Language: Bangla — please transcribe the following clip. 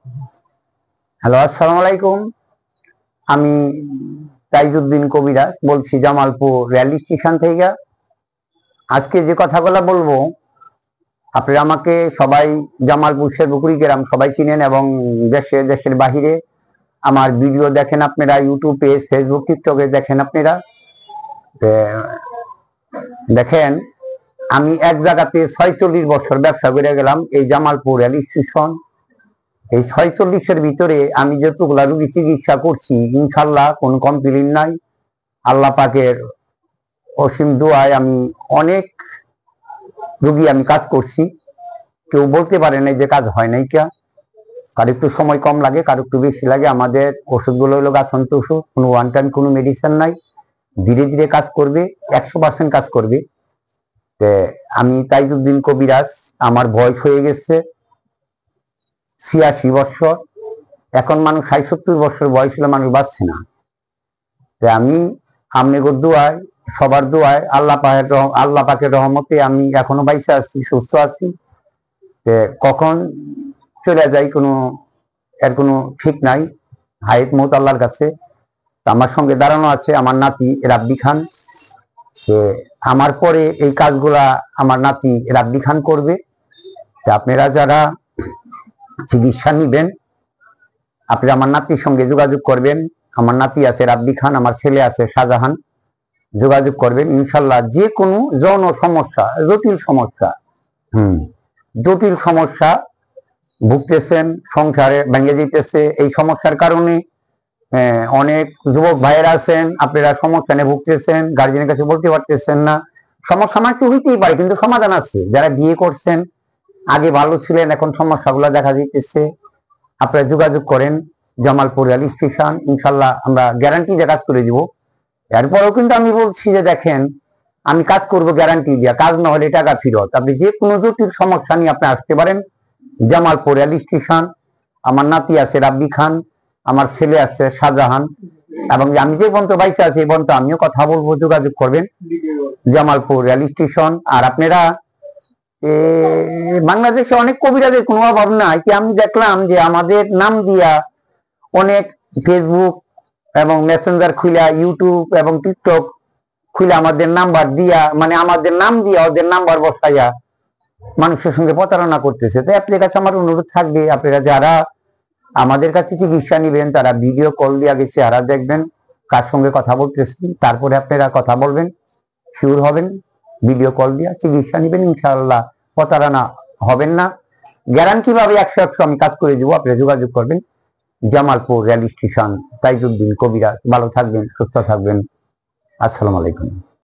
হ্যালো, আসসালামু আলাইকুম। আমি তাইজউদ্দিন কবিরাজ বলছি জামালপুর রেল স্টেশন থেকে। আজকে যে কথাগুলো বলবো, আপনারা আমাকে সবাই জামালপুর শেরপুকুরি গ্রাম সবাই চিনেন এবং দেশের বাহিরে আমার ভিডিও দেখেন আপনারা, ইউটিউব পেজ, ফেসবুক, টিকটকে দেখেন আপনারা। দেখেন, আমি এক জায়গাতে 46 বছর ব্যবসা করে গেলাম, এই জামালপুর রেল স্টেশন। এই 46-এর ভিতরে আমি যতগুলা রুগী চিকিৎসা করছি, ইনশাল্লাহ কোনো কমপ্লেইন নাই। আল্লাহ পাকের অসীম দোয়ায় আমি অনেক রুগী আমি কাজ করছি। কেউ বলতে পারে না যে কাজ হয় নাই। কারো একটু সময় কম লাগে, কারো একটু বেশি লাগে। আমাদের ওষুধগুলো হলো গাছান্ত ওষুধ, কোনো ওয়ান টাইম কোনো মেডিসিন নাই। ধীরে ধীরে কাজ করবে, 100% কাজ করবে। আমি তাইজউদ্দিন কবিরাজ, আমার বয়স হয়ে গেছে 86 বছর। এখন মানুষ 60-70 বছর বয়স হলে মানুষ বাঁচছে না। আমি আপনাদের দোয়ায়, সবার দোয়ায়, আল্লাহ পাকের রহমতে আমি এখনো বাইসে আছি, সুস্থ আছি। কখন চলে যাই এর কোনো ঠিক নাই। হায়াত মৌত আল্লাহর কাছে। আমার সঙ্গে দাঁড়ানো আছে আমার নাতি রাব্বি খান। আমার পরে এই কাজগুলা আমার নাতি রাব্বি খান করবে। আপনারা যারা চিকিৎসা নিবেন, আপনারা আমার নাতির সঙ্গে যোগাযোগ করবেন। আমার নাতি আছে রাব্বি খান, আমার ছেলে আছে শাহজাহান। যোগাযোগ করবেন ইনশাল্লাহ। যে কোনো যৌন সমস্যা, জটিল সমস্যা ভুগতেছেন, সংসারে ভেঙে যেতেছে, এই সমস্যার কারণে অনেক যুবক ভাইয়েরা আছেন, আপনারা সমস্যা নিয়ে ভুগতেছেন, গার্জেনের কাছে বলতে পারতেছেন না। সমস্যা মাত্র হইতেই পারে, কিন্তু সমাধান আছে। যারা বিয়ে করছেন, আগে ভালো ছিলেন, এখন সমস্যাগুলো দেখা দিতেছে, আপনারা যোগাযোগ করেন জামালপুর রেল স্টেশন। ইনশাল্লাহ আমরা গ্যারান্টি দিয়ে কাজ করে দিব। এরপরেও কিন্তু আমি বলছি যে দেখেন, আমি কাজ করব গ্যারান্টি দিয়া, কাজ না হলে টাকা ফেরত। আপনি যে কোনো জটিল সমস্যা নিয়ে আপনি আসতে পারেন জামালপুর রেল স্টেশন। আমার নাতি আছে রাব্বি খান, আমার ছেলে আছে শাহজাহান, এবং আমি যে পর্যন্ত বাইসে আছি এই পর্যন্ত আমিও কথা বলবো। যোগাযোগ করবেন জামালপুর রেল স্টেশন। আর আপনারা বাংলাদেশে অনেক কবিরাজের কোনো অভাব নাই। আমি দেখলাম যে আমাদের নাম দিয়া অনেক ফেসবুক এবং মেসেঞ্জার খুলে, ইউটিউব এবং টিকটক খুলে আমাদের নাম্বার দিয়া, মানে আমাদের নাম দিয়া ওদের নাম্বার বসাইয়া মানুষের সঙ্গে প্রতারণা করতেছে। তাই আপনার কাছে আমার অনুরোধ থাকবে, আপনারা যারা আমাদের কাছে চিকিৎসা নিবেন তারা ভিডিও কল দিয়ে আগে চেহারা দেখবেন, কার সঙ্গে কথা বলতেছেন, তারপরে আপনারা কথা বলবেন, শিওর হবেন। ভিডিও কল দিয়ে চিকিৎসা নিবেন, ইনশাআল্লাহ প্রতারণা হবেন না। গ্যারান্টি ভাবে 100% আমি কাজ করে দিব। আপনারা যোগাযোগ করবেন জামালপুর রেল স্টেশন, তাইজউদ্দিন কবিরাজ। ভালো থাকবেন, সুস্থ থাকবেন। আসসালামু আলাইকুম।